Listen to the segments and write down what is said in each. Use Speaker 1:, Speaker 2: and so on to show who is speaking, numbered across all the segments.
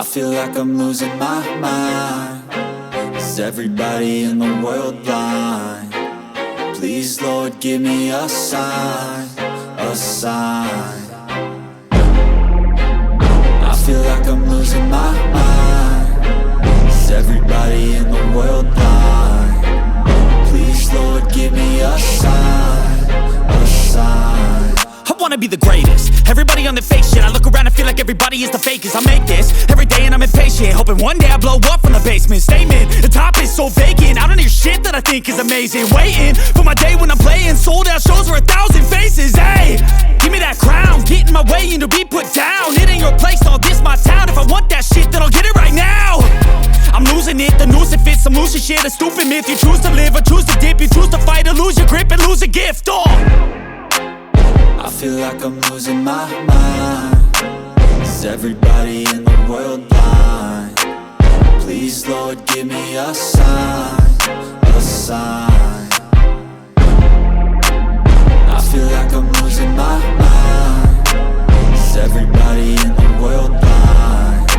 Speaker 1: I feel like I'm losing my mind. Is everybody in the world blind? Please, Lord, give me a sign, a sign. I feel like I'm losing my mind. Is everybody in the world blind? Please, Lord, give me a sign, a sign.
Speaker 2: I wanna be the greatest. Everybody on the fake shit. I look around and feel like everybody is the fakest. I make this every day and I'm impatient, hoping one day I blow up from the basement. Statement, the top is so vacant. I don't hear shit that I think is amazing. Waiting for my day when I'm playing sold out shows for 1,000 faces. Hey, give me that crown, get in my way and to be put down. It ain't your place, all this my town. If I want that shit, then I'll get it right now. I'm losing it, the noose it fits. I'm losing shit, a stupid myth. You choose to live or choose to dip. You choose to fight or lose your grip and lose a gift.
Speaker 1: I feel like I'm losing my mind. Is everybody in the world blind? Please, Lord, give me a sign, a sign. I feel like I'm losing my mind. Is everybody in the world blind?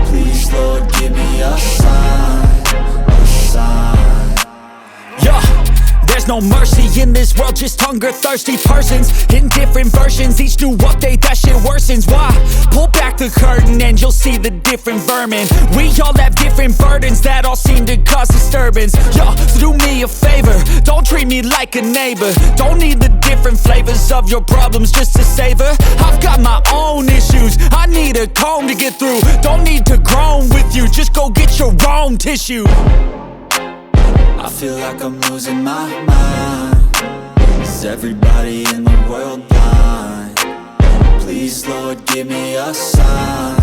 Speaker 1: Please, Lord, give me a sign, a sign.
Speaker 2: Yeah. There's no mercy in this world, just hunger-thirsty persons in different versions. Each new update, that shit worsens. Why? Pull back the curtain and you'll see the different vermin. We all have different burdens that all seem to cause disturbance. Yo, so do me a favor, don't treat me like a neighbor. Don't need the different flavors of your problems just to savor. I've got my own issues, I need a comb to get through. Don't need to groan with you, just go get your own tissue.
Speaker 1: I feel like I'm losing my mind. Is everybody in the world blind? Please, Lord, give me a sign,